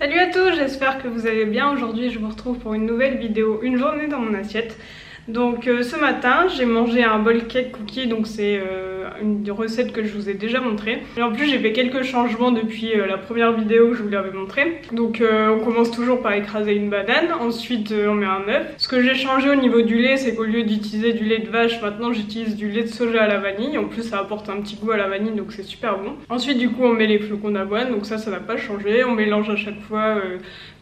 Salut à tous, j'espère que vous allez bien. Aujourd'hui je vous retrouve pour une nouvelle vidéo, une journée dans mon assiette. Donc ce matin j'ai mangé un bowl cake cookie, donc c'est une recette que je vous ai déjà montrée. Et en plus j'ai fait quelques changements depuis la première vidéo que je vous l'avais montrée. Donc on commence toujours par écraser une banane, ensuite on met un œuf. Ce que j'ai changé au niveau du lait, c'est qu'au lieu d'utiliser du lait de vache, maintenant j'utilise du lait de soja à la vanille. En plus ça apporte un petit goût à la vanille, donc c'est super bon. Ensuite du coup on met les flocons d'avoine, donc ça n'a pas changé. On mélange à chaque fois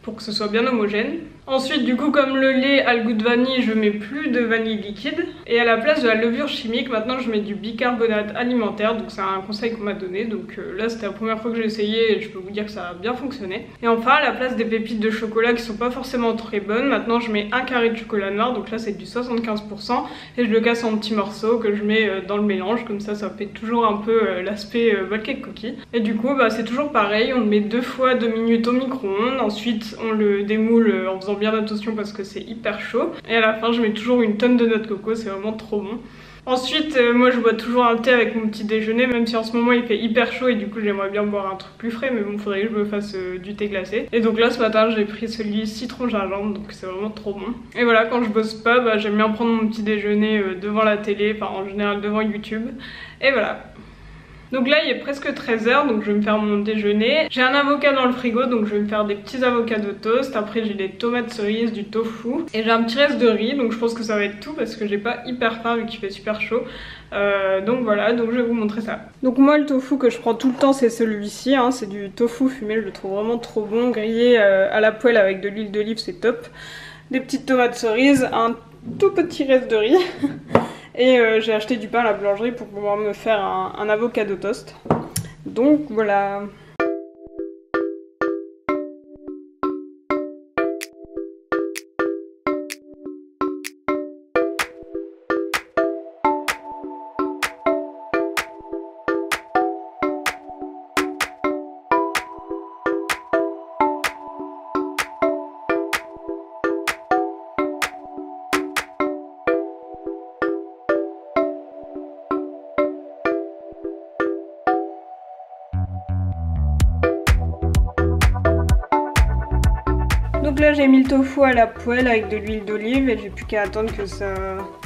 pour que ce soit bien homogène. Ensuite du coup comme le lait a le goût de vanille, je mets plus de vanille liquide. Et à la place de la levure chimique, maintenant je mets du bicarbonate alimentaire. Donc c'est un conseil qu'on m'a donné. Donc là c'était la première fois que j'ai essayé et je peux vous dire que ça a bien fonctionné. Et enfin à la place des pépites de chocolat qui sont pas forcément très bonnes, maintenant je mets un carré de chocolat noir. Donc là c'est du 75% et je le casse en petits morceaux que je mets dans le mélange. Comme ça fait toujours un peu l'aspect bowl cake cookie. Et du coup c'est toujours pareil, on le met 2 fois 2 minutes au micro-ondes. Ensuite on le démoule en faisant bien attention parce que c'est hyper chaud. Et à la fin je mets toujours une tonne de noix de coco, c'est vraiment trop bon. Ensuite moi je bois toujours un thé avec mon petit déjeuner, même si en ce moment il fait hyper chaud et du coup j'aimerais bien boire un truc plus frais, mais bon faudrait que je me fasse du thé glacé. Et donc là ce matin j'ai pris celui citron gingembre, donc c'est vraiment trop bon. Et voilà, quand je bosse pas, j'aime bien prendre mon petit déjeuner devant la télé, enfin en général devant YouTube. Et voilà. Donc là il est presque 13h, donc je vais me faire mon déjeuner. J'ai un avocat dans le frigo, donc je vais me faire des petits avocats de toast. Après j'ai des tomates cerises, du tofu. Et j'ai un petit reste de riz, donc je pense que ça va être tout parce que j'ai pas hyper faim vu qu'il fait super chaud. Donc voilà, donc je vais vous montrer ça. Donc moi le tofu que je prends tout le temps c'est celui-ci, hein. C'est du tofu fumé, je le trouve vraiment trop bon. Grillé à la poêle avec de l'huile d'olive, c'est top. Des petites tomates cerises, un tout petit reste de riz. Et j'ai acheté du pain à la boulangerie pour pouvoir me faire un avocado toast. Donc voilà. Donc là j'ai mis le tofu à la poêle avec de l'huile d'olive et j'ai plus qu'à attendre que ça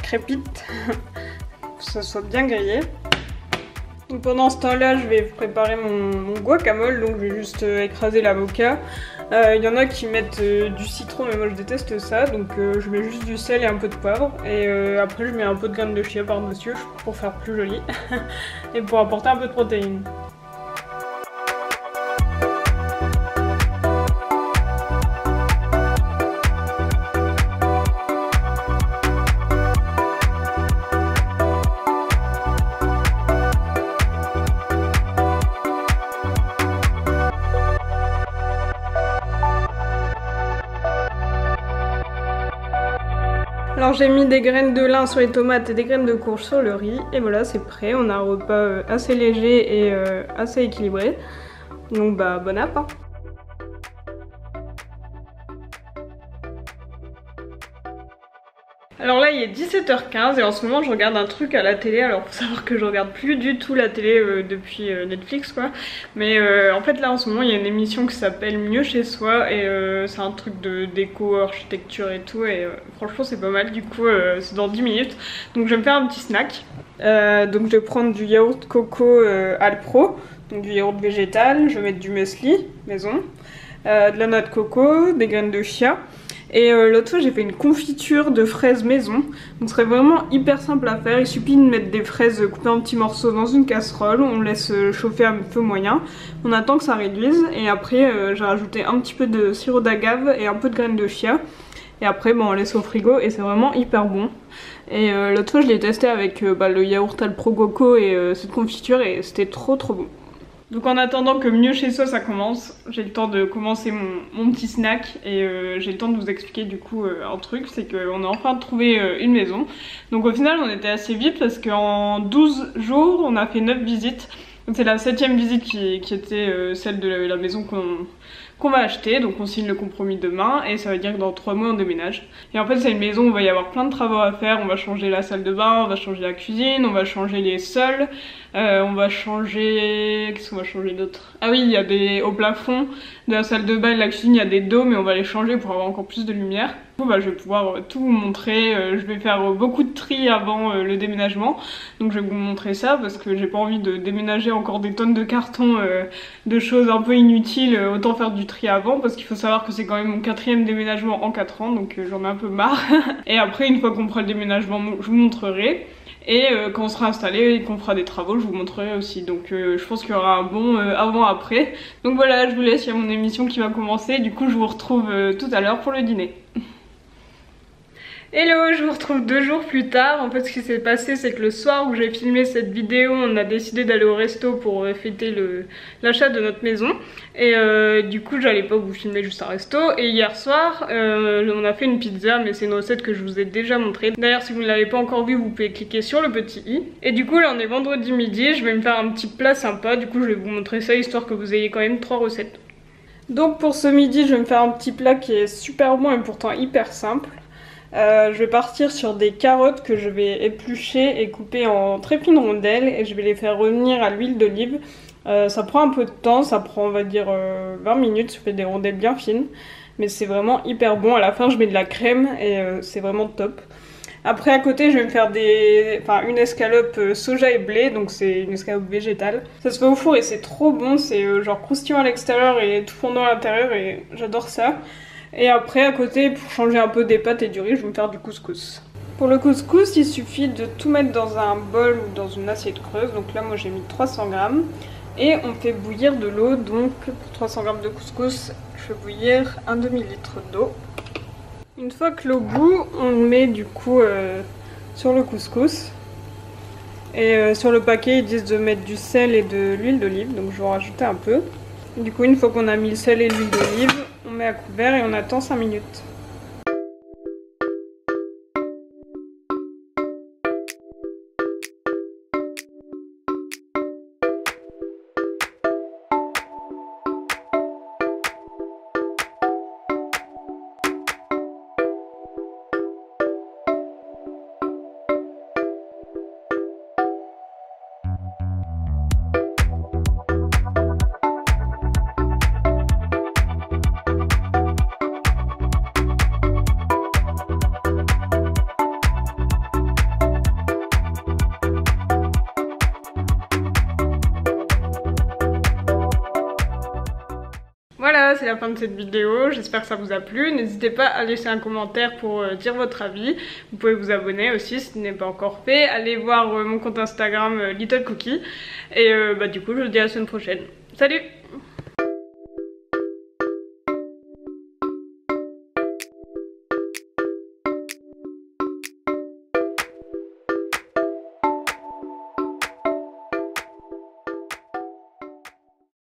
crépite, que ça soit bien grillé. Donc pendant ce temps là je vais préparer mon guacamole, donc je vais juste écraser l'avocat. Il y en a qui mettent du citron mais moi je déteste ça, donc je mets juste du sel et un peu de poivre. Et après je mets un peu de graines de chia par dessus pour faire plus joli et pour apporter un peu de protéines. Alors j'ai mis des graines de lin sur les tomates et des graines de courge sur le riz. Et voilà, c'est prêt. On a un repas assez léger et assez équilibré. Donc bon appétit. Alors là il est 17h15 et en ce moment je regarde un truc à la télé. Alors faut savoir que je regarde plus du tout la télé depuis Netflix quoi. Mais en fait là en ce moment il y a une émission qui s'appelle Mieux chez soi. Et c'est un truc de déco, architecture et tout. Et franchement c'est pas mal, du coup c'est dans 10 minutes. Donc je vais me faire un petit snack. Donc je vais prendre du yaourt coco Alpro. Donc du yaourt végétal, je vais mettre du muesli maison, de la noix de coco, des graines de chia. Et l'autre fois j'ai fait une confiture de fraises maison. Donc ce serait vraiment hyper simple à faire. Il suffit de mettre des fraises coupées en petits morceaux dans une casserole. On laisse chauffer à feu moyen. On attend que ça réduise. Et après j'ai rajouté un petit peu de sirop d'agave et un peu de graines de chia. Et après on laisse au frigo et c'est vraiment hyper bon. Et l'autre fois je l'ai testé avec le yaourt Alpro Coco et cette confiture et c'était trop bon. Donc en attendant que Mieux chez soi ça commence, j'ai le temps de commencer mon petit snack et j'ai le temps de vous expliquer du coup un truc, c'est qu'on a enfin trouvé une maison. Donc au final on était assez vite parce qu'en 12 jours on a fait 9 visites. Donc c'est la 7e visite qui était celle de la maison qu'on va acheter. Donc on signe le compromis demain et ça veut dire que dans 3 mois on déménage. Et en fait c'est une maison où il va y avoir plein de travaux à faire. On va changer la salle de bain, on va changer la cuisine, on va changer les sols. On va changer... Qu'est-ce qu'on va changer d'autre? Ah oui, il y a des... Au plafond de la salle de bain et de la cuisine, il y a des dômes et on va les changer pour avoir encore plus de lumière. Du coup, je vais pouvoir tout vous montrer. Je vais faire beaucoup de tri avant le déménagement. Donc je vais vous montrer ça parce que j'ai pas envie de déménager encore des tonnes de cartons, de choses un peu inutiles. Autant faire du tri avant parce qu'il faut savoir que c'est quand même mon 4e déménagement en 4 ans. Donc j'en ai un peu marre. Et après, une fois qu'on fera le déménagement, je vous montrerai. Et quand on sera installé et qu'on fera des travaux, je vous montrerai aussi. Donc je pense qu'il y aura un bon avant-après. Donc voilà, je vous laisse, il y a mon émission qui va commencer. Du coup, je vous retrouve tout à l'heure pour le dîner. Hello, je vous retrouve 2 jours plus tard. En fait, ce qui s'est passé, c'est que le soir où j'ai filmé cette vidéo, on a décidé d'aller au resto pour fêter l'achat de notre maison. Et du coup, j'allais pas vous filmer juste un resto. Et hier soir, on a fait une pizza, mais c'est une recette que je vous ai déjà montrée. D'ailleurs, si vous ne l'avez pas encore vue, vous pouvez cliquer sur le petit i. Et du coup, là, on est vendredi midi. Je vais me faire un petit plat sympa. Du coup, je vais vous montrer ça, histoire que vous ayez quand même 3 recettes. Donc pour ce midi, je vais me faire un petit plat qui est super bon et pourtant hyper simple. Je vais partir sur des carottes que je vais éplucher et couper en très fines rondelles et je vais les faire revenir à l'huile d'olive. Ça prend un peu de temps, ça prend on va dire 20 minutes, je fais des rondelles bien fines. Mais c'est vraiment hyper bon, à la fin je mets de la crème et c'est vraiment top. Après à côté je vais me faire une escalope soja et blé, donc c'est une escalope végétale. Ça se fait au four et c'est trop bon, c'est genre croustillant à l'extérieur et tout fondant à l'intérieur et j'adore ça. Et après à côté, pour changer un peu des pâtes et du riz, je vais me faire du couscous. Pour le couscous, il suffit de tout mettre dans un bol ou dans une assiette creuse. Donc là moi j'ai mis 300 g. Et on fait bouillir de l'eau, donc pour 300 g de couscous, je fais bouillir un demi-litre d'eau. Une fois que l'eau bout, on le met du coup sur le couscous. Et sur le paquet, ils disent de mettre du sel et de l'huile d'olive, donc je vais en rajouter un peu. Du coup, une fois qu'on a mis le sel et l'huile d'olive, on met à couvert et on attend 5 minutes. Voilà, c'est la fin de cette vidéo, j'espère que ça vous a plu. N'hésitez pas à laisser un commentaire pour dire votre avis. Vous pouvez vous abonner aussi si ce n'est pas encore fait. Allez voir mon compte Instagram Little Cookie. Et du coup, je vous dis à la semaine prochaine. Salut!